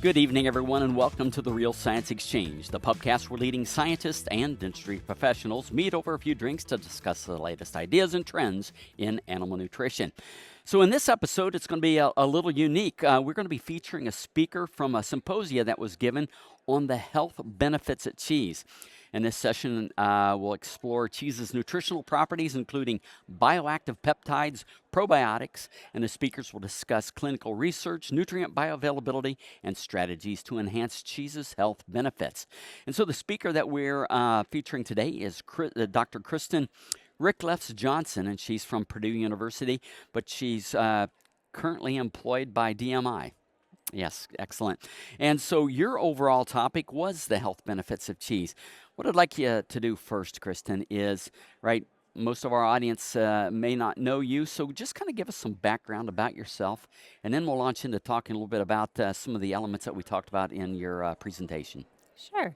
Good evening, everyone, and welcome to the Real Science Exchange, the pubcast where leading scientists and industry professionals meet over a few drinks to discuss the latest ideas and trends in animal nutrition. So in this episode, it's going to be a little unique. We're going to be featuring a speaker from a symposia that was given on the health benefits of cheese. In this session, we'll explore cheese's nutritional properties, including bioactive peptides, probiotics, and the speakers will discuss clinical research, nutrient bioavailability, and strategies to enhance cheese's health benefits. And so the speaker that we're featuring today is Dr. Kristin Ricklefs-Johnson, and she's from Purdue University, but she's currently employed by DMI. Yes, excellent. And so your overall topic was the health benefits of cheese. What I'd like you to do first, Kristin, is, most of our audience may not know you, so just kind of give us some background about yourself, and then we'll launch into talking a little bit about some of the elements that we talked about in your presentation. Sure.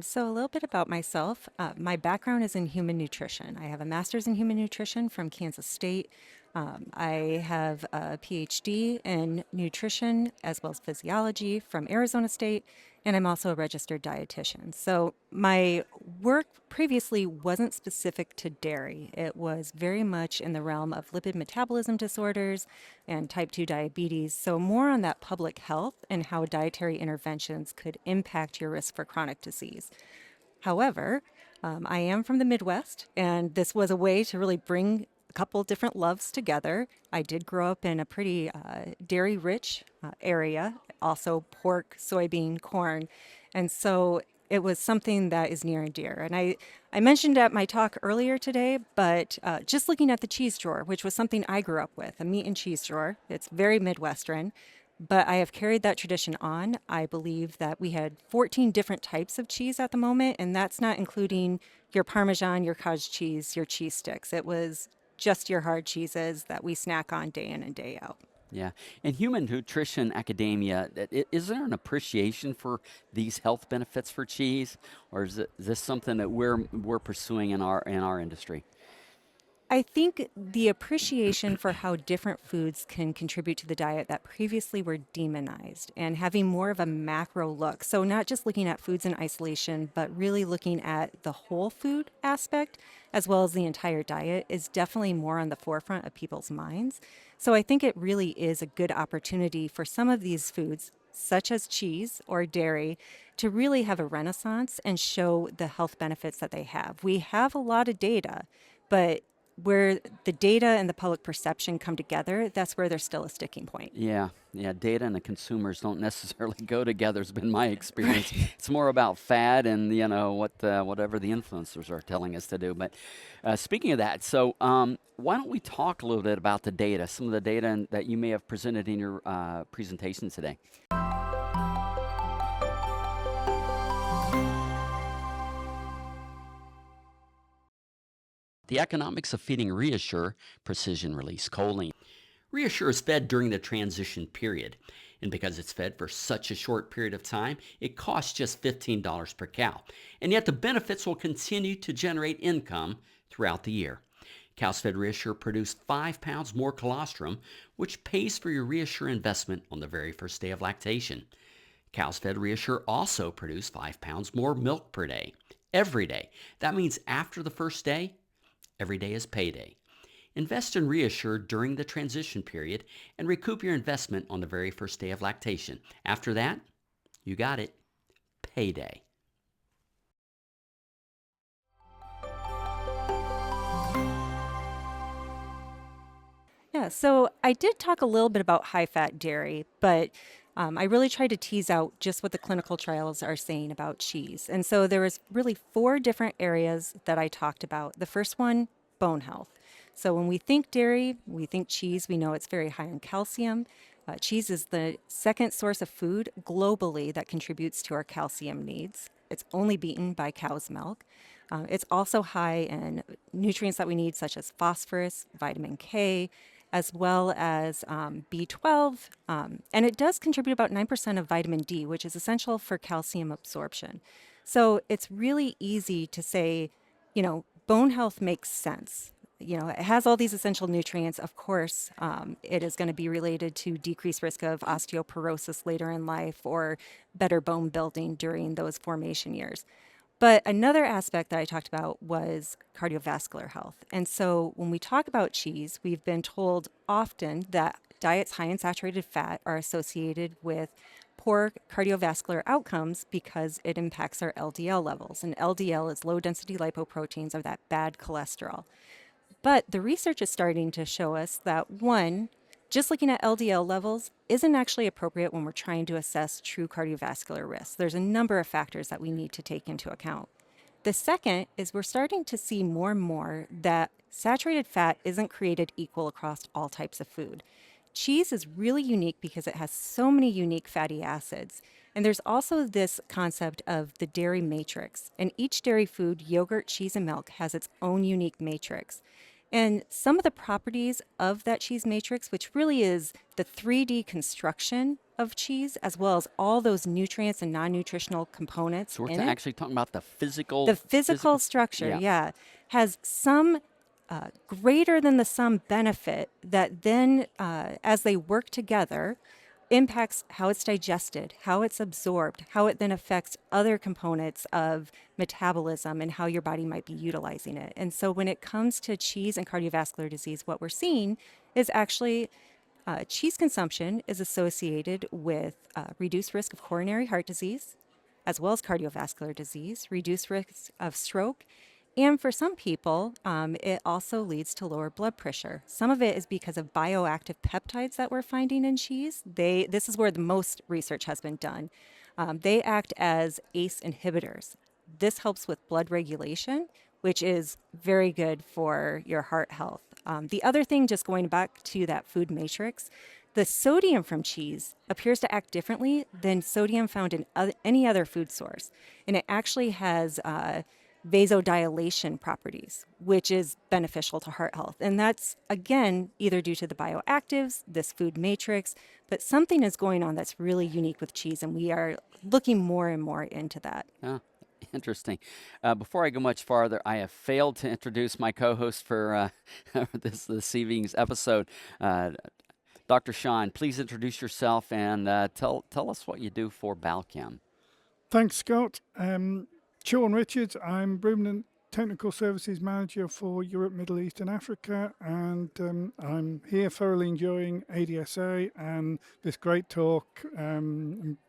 So a little bit about myself. My background is in human nutrition. I have a master's in human nutrition from Kansas State. I have a PhD in nutrition as well as physiology from Arizona State, and I'm also a registered dietitian. So my work previously wasn't specific to dairy. It was very much in the realm of lipid metabolism disorders and type 2 diabetes. So more on that public health and how dietary interventions could impact your risk for chronic disease. However, I am from the Midwest, and this was a way to really bring a couple different loves together. I did grow up in a pretty dairy-rich area, also pork, soybean, corn, and so it was something that is near and dear. And I mentioned at my talk earlier today, but just looking at the cheese drawer, which was something I grew up with, a meat and cheese drawer, it's very Midwestern, but I have carried that tradition on. I believe that we had 14 different types of cheese at the moment, and that's not including your Parmesan, your cottage cheese, your cheese sticks. It was just your hard cheeses that we snack on day in and day out. Yeah. In human nutrition academia, is there an appreciation for these health benefits for cheese, or is this something that we're pursuing in our industry? I think the appreciation for how different foods can contribute to the diet that previously were demonized and having more of a macro look. So, not just looking at foods in isolation, but really looking at the whole food aspect as well as the entire diet is definitely more on the forefront of people's minds. So, I think it really is a good opportunity for some of these foods, such as cheese or dairy, to really have a renaissance and show the health benefits that they have. We have a lot of data, but where the data and the public perception come together, that's where there's still a sticking point. Yeah, data and the consumers don't necessarily go together, has been my experience. Right. It's more about fad and, whatever the influencers are telling us to do. But speaking of that, so why don't we talk a little bit about the data, some of the data that you may have presented in your presentation today. The economics of feeding Reassure precision release choline. Reassure is fed during the transition period, and because it's fed for such a short period of time, it costs just $15 per cow, and yet the benefits will continue to generate income throughout the year. Cows fed Reassure produce 5 pounds more colostrum, which pays for your Reassure investment on the very first day of lactation. Cows fed Reassure also produce 5 pounds more milk per day, every day. That means after the first day, every day is payday. Invest in Reassure during the transition period and recoup your investment on the very first day of lactation. After that, you got it, payday. Yeah, so I did talk a little bit about high-fat dairy, but I really tried to tease out just what the clinical trials are saying about cheese. And so there was really 4 different areas that I talked about. The first one, bone health. So when we think dairy, we think cheese, we know it's very high in calcium. Cheese is the second source of food globally that contributes to our calcium needs. It's only beaten by cow's milk. It's also high in nutrients that we need, such as phosphorus, vitamin K, as well as B12. And it does contribute about 9% of vitamin D, which is essential for calcium absorption. So it's really easy to say, bone health makes sense. it has all these essential nutrients. Of course, it is going to be related to decreased risk of osteoporosis later in life or better bone building during those formation years. But another aspect that I talked about was cardiovascular health. And so when we talk about cheese, we've been told often that diets high in saturated fat are associated with poor cardiovascular outcomes because it impacts our LDL levels. And LDL is low density lipoproteins, or that bad cholesterol. But the research is starting to show us that one, just looking at LDL levels isn't actually appropriate when we're trying to assess true cardiovascular risk. There's a number of factors that we need to take into account. The second is we're starting to see more and more that saturated fat isn't created equal across all types of food. Cheese is really unique because it has so many unique fatty acids. And there's also this concept of the dairy matrix. And each dairy food, yogurt, cheese, and milk, has its own unique matrix. And some of the properties of that cheese matrix, which really is the 3D construction of cheese, as well as all those nutrients and non-nutritional components So we're in it, actually talking about the physical. the physical structure, Yeah. yeah, has some greater than the sum benefit that then, as they work together, impacts how it's digested, how it's absorbed, how it then affects other components of metabolism and how your body might be utilizing it. And so when it comes to cheese and cardiovascular disease, what we're seeing is actually cheese consumption is associated with reduced risk of coronary heart disease, as well as cardiovascular disease, reduced risk of stroke, and for some people, it also leads to lower blood pressure. Some of it is because of bioactive peptides that we're finding in cheese. This is where the most research has been done. They act as ACE inhibitors. This helps with blood regulation, which is very good for your heart health. The other thing, just going back to that food matrix, the sodium from cheese appears to act differently than sodium found in any other food source. And it actually has vasodilation properties, which is beneficial to heart health. And that's, again, either due to the bioactives, this food matrix, but something is going on that's really unique with cheese, and we are looking more and more into that. Ah, interesting. Before I go much farther, I have failed to introduce my co-host for this evening's episode. Dr. Sean, please introduce yourself and tell us what you do for Balchem. Thanks, Scott. Sean Richards, I'm Ruminant Technical Services Manager for Europe, Middle East and Africa, and I'm here thoroughly enjoying ADSA and this great talk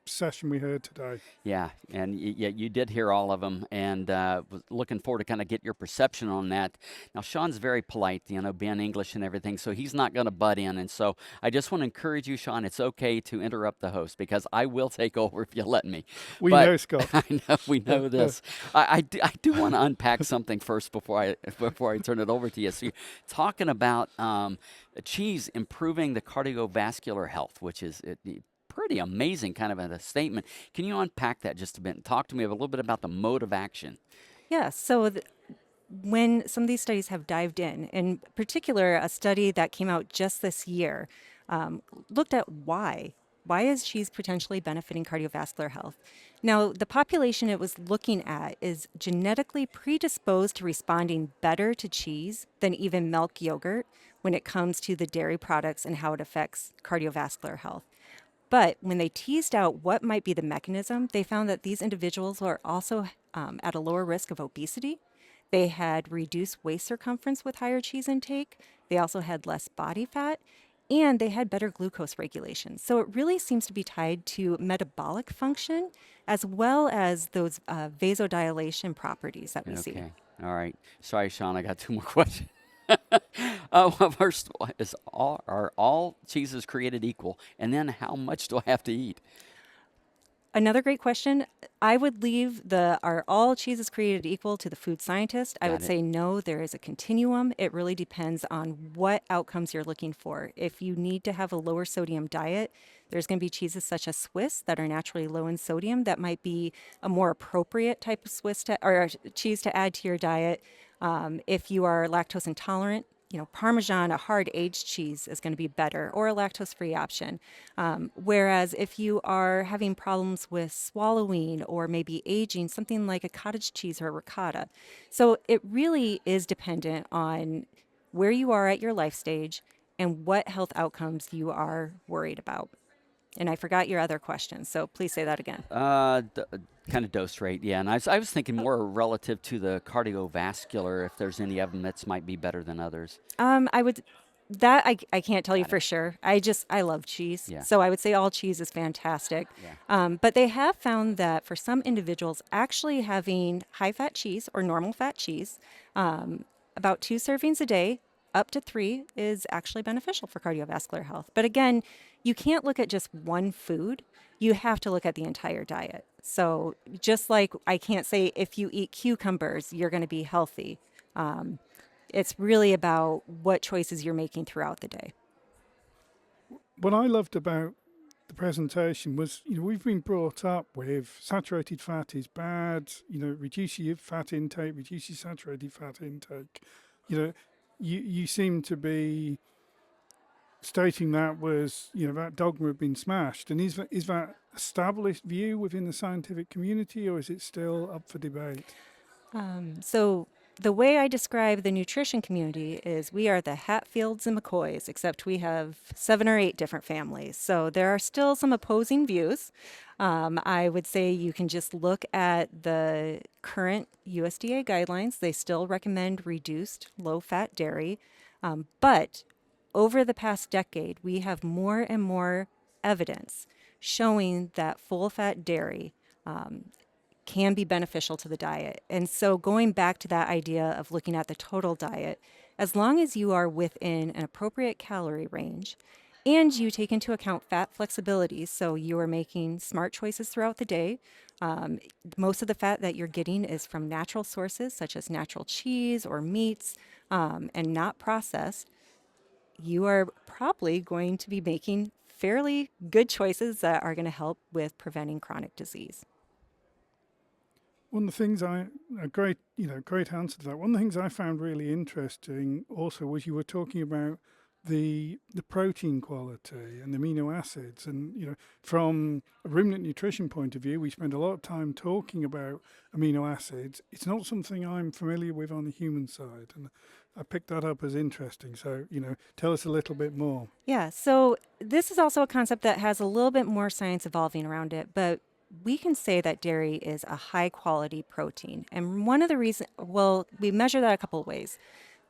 session we heard today. Yeah, and you did hear all of them, and was looking forward to kind of get your perception on that. Now, Sean's very polite, being English and everything, so he's not going to butt in. And so I just want to encourage you, Sean, it's okay to interrupt the host because I will take over if you let me. We know, Scott. I know, we know this. I do want to unpack something first before I turn it over to you. So you're talking about cheese improving the cardiovascular health, which is pretty amazing kind of a statement. Can you unpack that just a bit and talk to me a little bit about the mode of action? Yeah, so when some of these studies have dived in particular, a study that came out just this year looked at why. Why is cheese potentially benefiting cardiovascular health? Now, the population it was looking at is genetically predisposed to responding better to cheese than even milk yogurt when it comes to the dairy products and how it affects cardiovascular health. But when they teased out what might be the mechanism, they found that these individuals are also at a lower risk of obesity. They had reduced waist circumference with higher cheese intake. They also had less body fat, and they had better glucose regulation. So it really seems to be tied to metabolic function as well as those vasodilation properties that we see. Okay. All right. Sorry, Sean, I got two more questions. Well, first, are all cheeses created equal? And then how much do I have to eat? Another great question. I would leave are all cheeses created equal to the food scientist? I would say no, there is a continuum. It really depends on what outcomes you're looking for. If you need to have a lower sodium diet, there's going to be cheeses such as Swiss that are naturally low in sodium. That might be a more appropriate type of or cheese to add to your diet. If you are lactose intolerant, Parmesan, a hard aged cheese, is going to be better, or a lactose-free option. Whereas if you are having problems with swallowing or maybe aging, something like a cottage cheese or a ricotta. So it really is dependent on where you are at your life stage, and what health outcomes you are worried about. And I forgot your other question, so please say that again. Kind of dose rate, yeah. And I was thinking more relative to the cardiovascular, if there's any of them that might be better than others. I would that I can't tell you Got for it. sure. I love cheese, Yeah. so I would say all cheese is fantastic. Yeah. But they have found that for some individuals, actually having high fat cheese or normal fat cheese, about 2 servings a day, up to 3, is actually beneficial for cardiovascular health. But again, you can't look at just one food. You have to look at the entire diet. So just like I can't say if you eat cucumbers, you're going to be healthy. It's really about what choices you're making throughout the day. What I loved about the presentation was, we've been brought up with saturated fat is bad, reduce your fat intake, reduce your saturated fat intake. You seem to be stating that was, that dogma had been smashed. And is that established view within the scientific community, or is it still up for debate? So the way I describe the nutrition community is we are the Hatfields and McCoys, except we have 7 or 8 different families. So there are still some opposing views. I would say you can just look at the current USDA guidelines. They still recommend reduced low-fat dairy. But over the past decade, we have more and more evidence showing that full-fat dairy can be beneficial to the diet. And so going back to that idea of looking at the total diet, as long as you are within an appropriate calorie range and you take into account fat flexibility, so you are making smart choices throughout the day. Most of the fat that you're getting is from natural sources such as natural cheese or meats, and not processed. You are probably going to be making fairly good choices that are going to help with preventing chronic disease. One of the things great answer to that. One of the things I found really interesting also was you were talking about the protein quality and the amino acids, and from a ruminant nutrition point of view, we spend a lot of time talking about amino acids. It's not something I'm familiar with on the human side, and I picked that up as interesting. So tell us a little bit more. Yeah, so this is also a concept that has a little bit more science evolving around it, but we can say that dairy is a high quality protein. And one of the reasons, well, we measure that a couple of ways.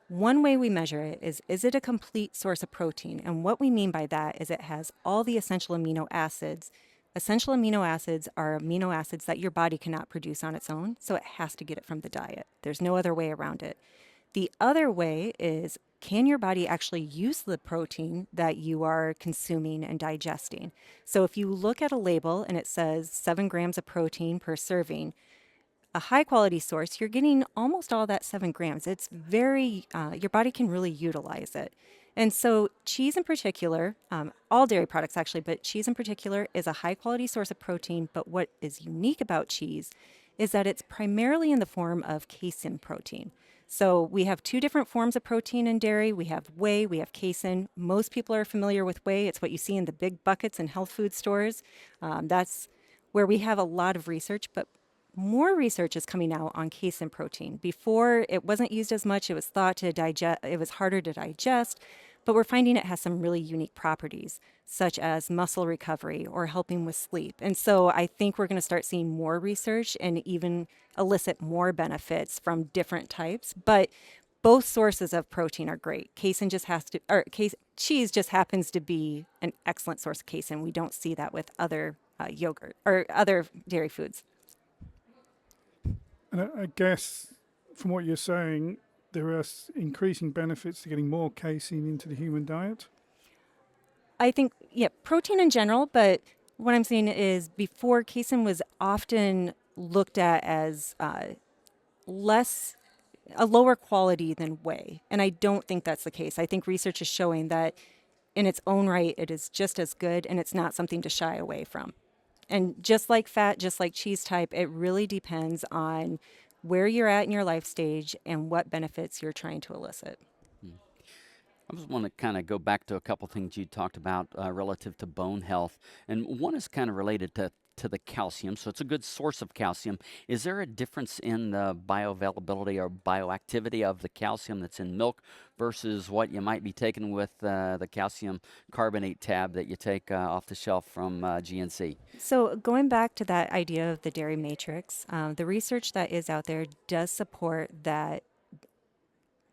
One way we measure it is it a complete source of protein? And what we mean by that is it has all the essential amino acids. Essential amino acids are amino acids that your body cannot produce on its own, so it has to get it from the diet. There's no other way around it. The other way is, can your body actually use the protein that you are consuming and digesting? So if you look at a label and it says 7 grams of protein per serving, a high quality source, you're getting almost all that 7 grams. It's your body can really utilize it. And so cheese in particular, all dairy products actually, but cheese in particular is a high quality source of protein. But what is unique about cheese is that it's primarily in the form of casein protein. So we have 2 different forms of protein in dairy. We have whey, we have casein. Most people are familiar with whey. It's what you see in the big buckets in health food stores. That's where we have a lot of research, but more research is coming out on casein protein. Before, it wasn't used as much. It was thought to digest, it was harder to digest, but we're finding it has some really unique properties, such as muscle recovery or helping with sleep. And so I think we're going to start seeing more research and even elicit more benefits from different types. But both sources of protein are great. Casein just has to, or cheese just happens to be an excellent source of casein. We don't see that with other yogurt or other dairy foods. And I guess from what you're saying, there are increasing benefits to getting more casein into the human diet. I think, yeah, protein in general, but what I'm saying is before, casein was often looked at as a lower quality than whey. And I don't think that's the case. I think research is showing that in its own right, it is just as good, and it's not something to shy away from. And just like fat, just like cheese type, it really depends on where you're at in your life stage and what benefits you're trying to elicit. I just want to kind of go back to a couple things you talked about relative to bone health. And one is kind of related to to the calcium, so it's a good source of calcium. Is there a difference in the bioavailability or bioactivity of the calcium that's in milk versus what you might be taking with the calcium carbonate tab that you take off the shelf from GNC? So, going back to that idea of the dairy matrix, the research that is out there does support that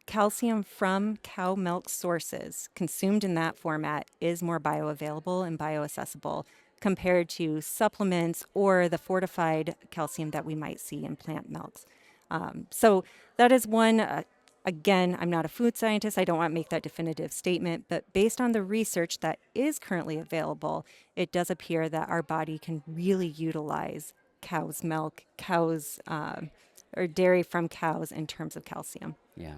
calcium from cow milk sources consumed in that format is more bioavailable and bioaccessible compared to supplements or the fortified calcium that we might see in plant milks. So that is one. Again, I'm not a food scientist. I don't want to make that definitive statement, but based on the research that is currently available, it does appear that our body can really utilize cow's milk, or dairy from cows in terms of calcium. Yeah.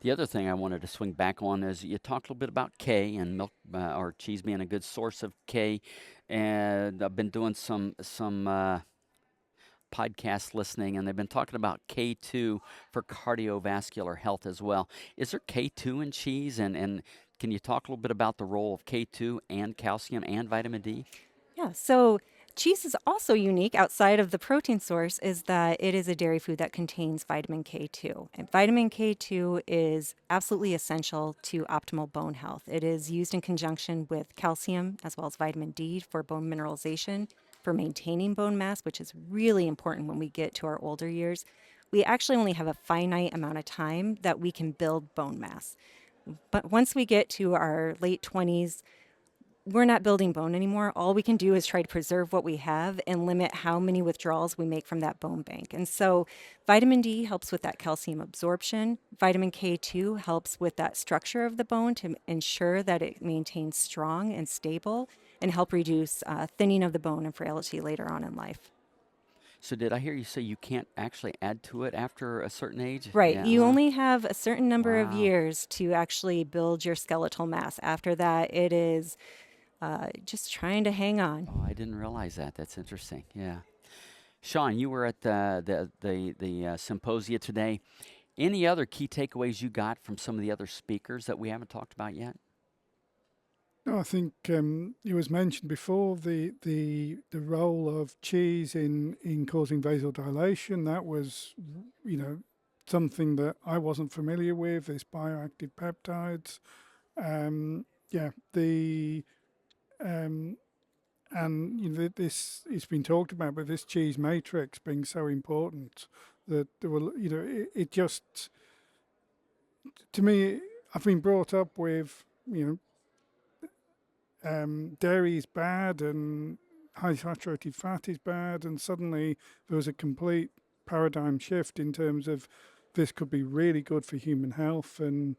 The other thing I wanted to swing back on is you talked a little bit about K and milk or cheese being a good source of K, and I've been doing some podcast listening, and they've been talking about K2 for cardiovascular health as well. Is there K2 in cheese, and can you talk a little bit about the role of K2 and calcium and vitamin D? Yeah, so cheese is also unique outside of the protein source is that it is a dairy food that contains vitamin K2. And vitamin K2 is absolutely essential to optimal bone health. It is used in conjunction with calcium as well as vitamin D for bone mineralization, for maintaining bone mass, which is really important when we get to our older years. We actually only have a finite amount of time that we can build bone mass. But once we get to our late 20s, we're not building bone anymore. All we can do is try to preserve what we have and limit how many withdrawals we make from that bone bank. And so vitamin D helps with that calcium absorption. Vitamin K2 helps with that structure of the bone to ensure that it maintains strong and stable and help reduce thinning of the bone and frailty later on in life. So did I hear you say you can't actually add to it after a certain age? Right. Yeah. You only have a certain number of Wow. years to actually build your skeletal mass. After that, it is just trying to hang on. Oh, I didn't realize that. That's interesting. Yeah. Sean, you were at the symposia today. Any other key takeaways you got from some of the other speakers that we haven't talked about yet? No, I think it was mentioned before the role of cheese in causing vasodilation. That was, something that I wasn't familiar with. This bioactive peptides. Yeah, the and this it's been talked about, but this cheese matrix being so important that there will, it just to me, I've been brought up with dairy is bad and high saturated fat is bad, and suddenly there was a complete paradigm shift in terms of this could be really good for human health, and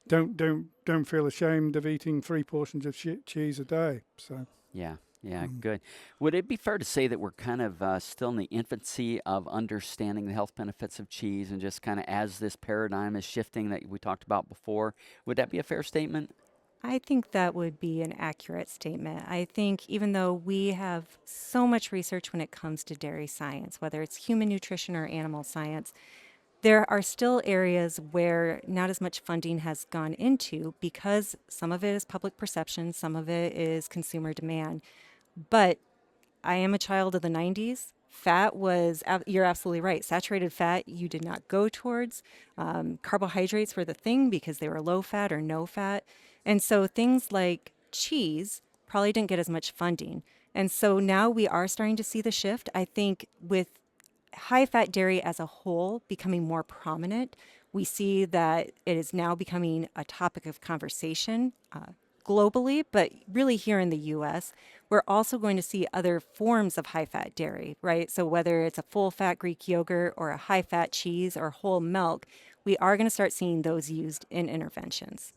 don't feel ashamed of eating 3 portions of cheese a day. So Yeah, yeah, good. Would it be fair to say that we're kind of still in the infancy of understanding the health benefits of cheese, and just kind of as this paradigm is shifting that we talked about before? Would that be a fair statement? I think that would be an accurate statement. I think even though we have so much research when it comes to dairy science, whether it's human nutrition or animal science, there are still areas where not as much funding has gone into because some of it is public perception, some of it is consumer demand. But I am a child of the 90s. Fat was, you're absolutely right. Saturated fat, you did not go towards. Carbohydrates were the thing because they were low fat or no fat. And so things like cheese probably didn't get as much funding. And so now we are starting to see the shift. I think with high fat dairy as a whole becoming more prominent, we see that it is now becoming a topic of conversation globally, but really here in the US. We're also going to see other forms of high fat dairy, right? So whether it's a full fat Greek yogurt or a high fat cheese or whole milk, we are going to start seeing those used in interventions.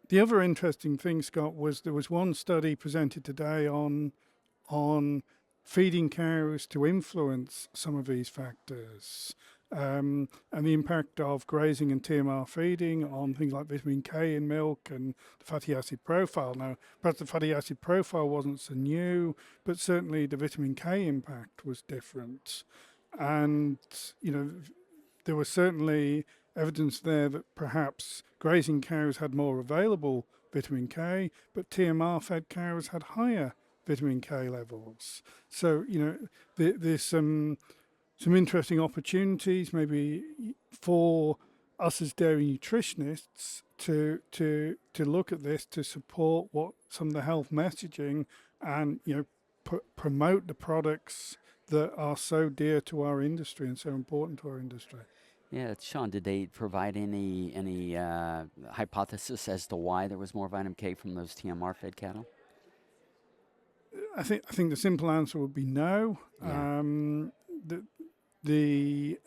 the other interesting thing, Scott, was there was one study presented today on feeding cows to influence some of these factors, and the impact of grazing and TMR feeding on things like vitamin K in milk and the fatty acid profile. Now, perhaps the fatty acid profile wasn't so new, but certainly the vitamin K impact was different. And, there was certainly evidence there that perhaps grazing cows had more available vitamin K, but TMR fed cows had higher vitamin K levels. So, there's some interesting opportunities maybe for us as dairy nutritionists to look at this, to support what some of the health messaging, and promote the products that are so dear to our industry and so important to our industry. Yeah, Sean, did they provide any hypothesis as to why there was more vitamin K from those TMR-fed cattle? I think the simple answer would be no. Yeah. The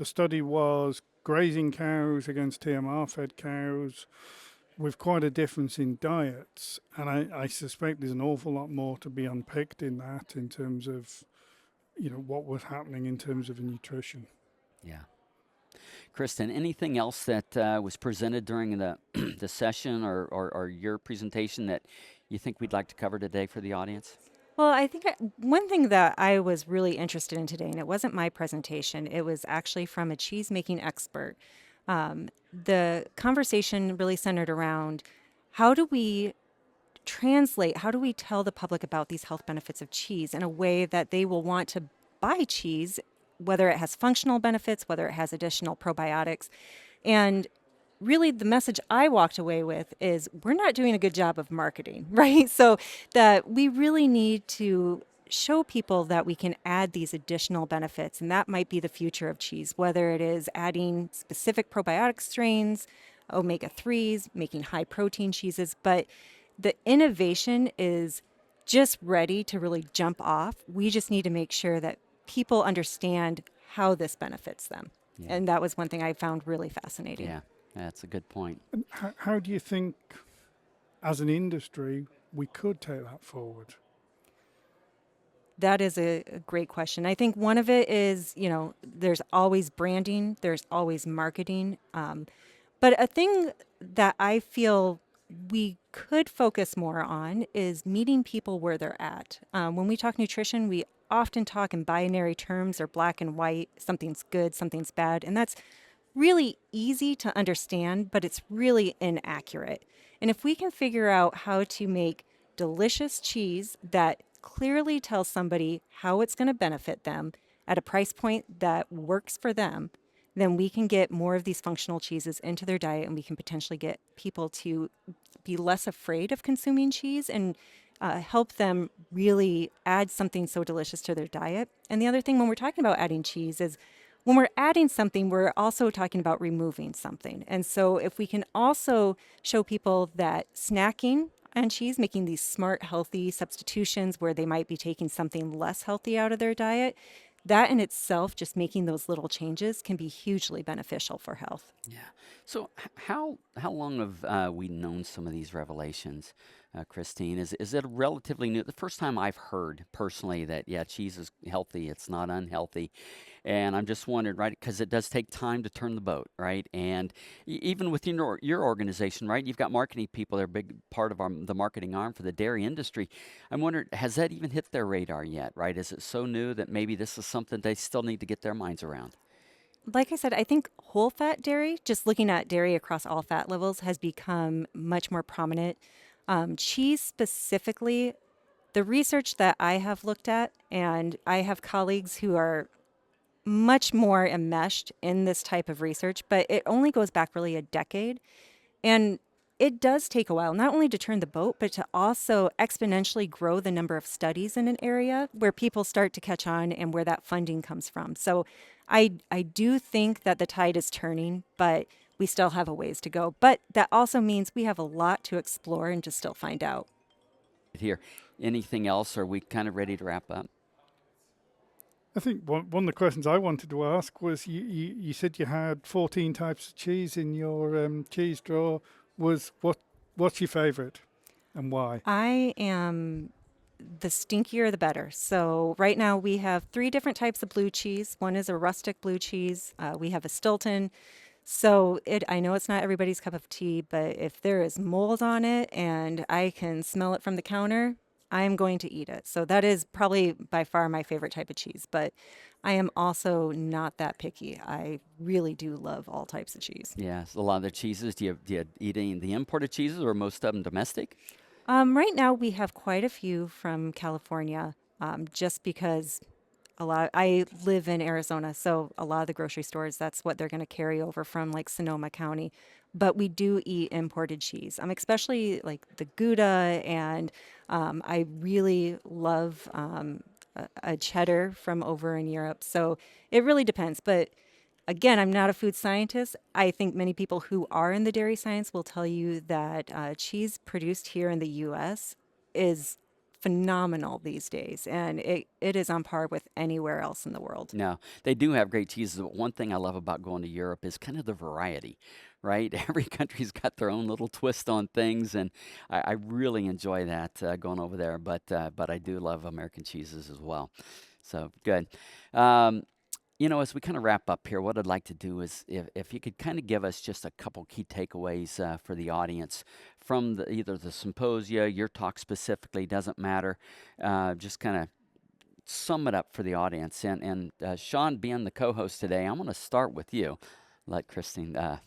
study was grazing cows against TMR-fed cows with quite a difference in diets, and I suspect there's an awful lot more to be unpicked in that, in terms of what was happening in terms of nutrition. Yeah. Kristin, anything else that was presented during the the session or your presentation that you think we'd like to cover today for the audience? Well, I think one thing that I was really interested in today, and it wasn't my presentation, it was actually from a cheese making expert. The conversation really centered around how do we how do we tell the public about these health benefits of cheese in a way that they will want to buy cheese, whether it has functional benefits, whether it has additional probiotics. And really the message I walked away with is we're not doing a good job of marketing, right? So that we really need to show people that we can add these additional benefits, and that might be the future of cheese, whether it is adding specific probiotic strains, omega-3s, making high protein cheeses, but the innovation is just ready to really jump off. We just need to make sure that people understand how this benefits them. Yeah. And that was one thing I found really fascinating. Yeah, that's a good point. And how do you think, as an industry, we could take that forward? That is a great question. I think one of it is, there's always branding, there's always marketing. But a thing that I feel we could focus more on is meeting people where they're at. When we talk nutrition, we often talk in binary terms or black and white. Something's good, something's bad. And that's really easy to understand, but it's really inaccurate. And if we can figure out how to make delicious cheese that clearly tells somebody how it's going to benefit them at a price point that works for them, then we can get more of these functional cheeses into their diet, and we can potentially get people to be less afraid of consuming cheese and help them really add something so delicious to their diet. And the other thing when we're talking about adding cheese is when we're adding something, we're also talking about removing something. And so if we can also show people that snacking on cheese, making these smart, healthy substitutions where they might be taking something less healthy out of their diet, that in itself, just making those little changes, can be hugely beneficial for health. Yeah. So how long have we known some of these revelations, Christine? Is it relatively new? The first time I've heard personally that, yeah, cheese is healthy, it's not unhealthy. And I'm just wondering, right, because it does take time to turn the boat, right? And even within your organization, right, you've got marketing people, they're a big part of the marketing arm for the dairy industry. I'm wondering, has that even hit their radar yet, right? Is it so new that maybe this is something they still need to get their minds around? Like I said, I think whole fat dairy, just looking at dairy across all fat levels, has become much more prominent. Cheese specifically, the research that I have looked at, and I have colleagues who are much more enmeshed in this type of research, but it only goes back really a decade. And it does take a while, not only to turn the boat, but to also exponentially grow the number of studies in an area where people start to catch on and where that funding comes from. So I do think that the tide is turning, but we still have a ways to go. But that also means we have a lot to explore and to still find out. Here, anything else? Are we kind of ready to wrap up? I think one of the questions I wanted to ask was, you said you had 14 types of cheese in your cheese drawer. What's your favorite and why? I am the stinkier the better. So right now we have 3 different types of blue cheese. One is a rustic blue cheese. We have a Stilton. So I know it's not everybody's cup of tea, but if there is mold on it and I can smell it from the counter, I am going to eat it. So that is probably by far my favorite type of cheese, but I am also not that picky. I really do love all types of cheese. Yeah, so a lot of the cheeses, do you eat any of the imported cheeses, or most of them domestic? Right now, we have quite a few from California, just because I live in Arizona, so a lot of the grocery stores, that's what they're going to carry over from like Sonoma County. But we do eat imported cheese, especially like the Gouda, and I really love a cheddar from over in Europe. So it really depends. But again, I'm not a food scientist. I think many people who are in the dairy science will tell you that cheese produced here in the US is phenomenal these days, and it is on par with anywhere else in the world. No, they do have great cheeses, but one thing I love about going to Europe is kind of the variety, right? Every country's got their own little twist on things, and I really enjoy that going over there. But I do love American cheeses as well. So good. Um, as we kind of wrap up here, what I'd like to do is if you could kind of give us just a couple key takeaways for the audience from either the symposia, your talk specifically, doesn't matter. Just kind of sum it up for the audience. And Sean, being the co-host today, I'm going to start with you. Let Kristin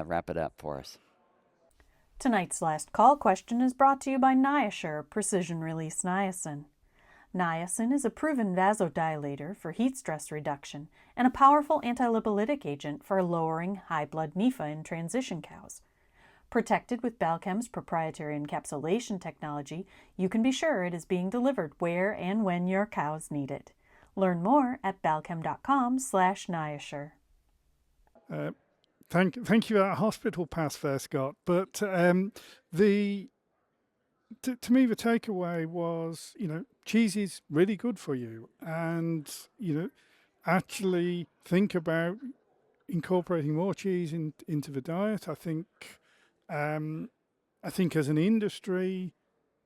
wrap it up for us. Tonight's last call question is brought to you by Niasure Precision Release Niacin. Niacin is a proven vasodilator for heat stress reduction and a powerful antilipolytic agent for lowering high blood NEFA in transition cows. Protected with Balchem's proprietary encapsulation technology, you can be sure it is being delivered where and when your cows need it. Learn more at balchem.com/Niasure. Thank you for that hospital pass there, Scott. But to me, the takeaway was, cheese is really good for you, and actually think about incorporating more cheese into the diet. I think as an industry,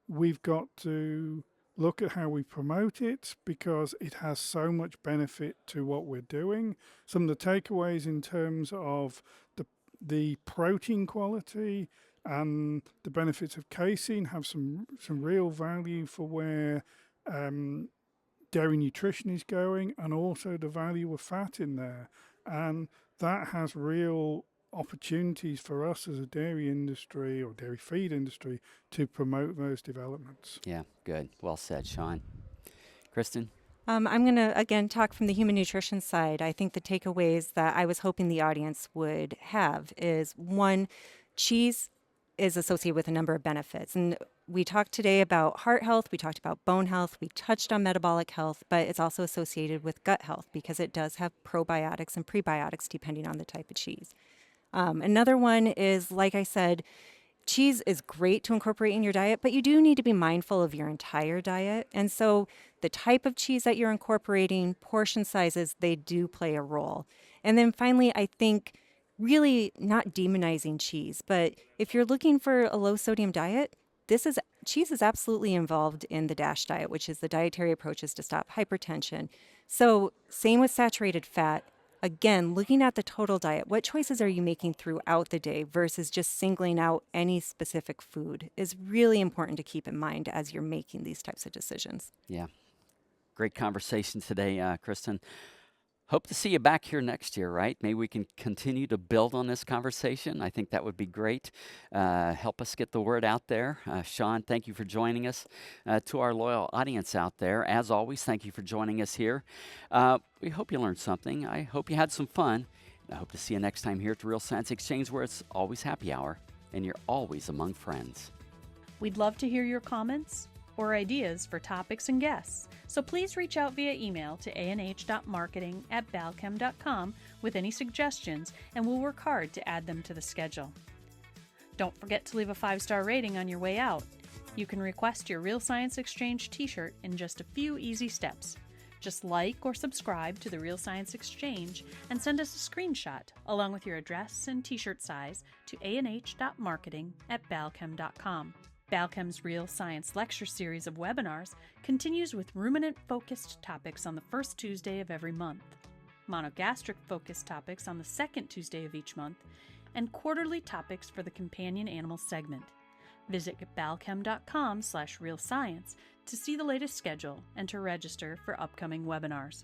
we've got to look at how we promote it because it has so much benefit to what we're doing. Some of the takeaways in terms of the protein quality and the benefits of casein have some real value for where dairy nutrition is going, and also the value of fat in there. And that has real opportunities for us as a dairy industry or dairy feed industry to promote those developments. Yeah, good. Well said, Sean. Kristin? I'm going to, again, talk from the human nutrition side. I think the takeaways that I was hoping the audience would have is, one, cheese is associated with a number of benefits. And we talked today about heart health, we talked about bone health, we touched on metabolic health, but it's also associated with gut health because it does have probiotics and prebiotics depending on the type of cheese. Another one is, like I said, cheese is great to incorporate in your diet, but you do need to be mindful of your entire diet. And so the type of cheese that you're incorporating, portion sizes, they do play a role. And then finally, I think really not demonizing cheese, but if you're looking for a low sodium diet, cheese is absolutely involved in the DASH diet, which is the dietary approaches to stop hypertension. So same with saturated fat. Again, looking at the total diet, what choices are you making throughout the day versus just singling out any specific food is really important to keep in mind as you're making these types of decisions. Yeah. Great conversation today, Kristin. Hope to see you back here next year, right? Maybe we can continue to build on this conversation. I think that would be great. Help us get the word out there. Sean, thank you for joining us. To our loyal audience out there, as always, thank you for joining us here. We hope you learned something. I hope you had some fun. I hope to see you next time here at the Real Science Exchange, where it's always happy hour and you're always among friends. We'd love to hear your comments or ideas for topics and guests, so please reach out via email to anh.marketing@balchem.com with any suggestions, and we'll work hard to add them to the schedule. Don't forget to leave a 5-star rating on your way out. You can request your Real Science Exchange t-shirt in just a few easy steps. Just like or subscribe to the Real Science Exchange and send us a screenshot along with your address and t-shirt size to anh.marketing@balchem.com. Balchem's Real Science Lecture Series of webinars continues with ruminant-focused topics on the first Tuesday of every month, monogastric-focused topics on the second Tuesday of each month, and quarterly topics for the companion animal segment. Visit balchem.com/realscience to see the latest schedule and to register for upcoming webinars.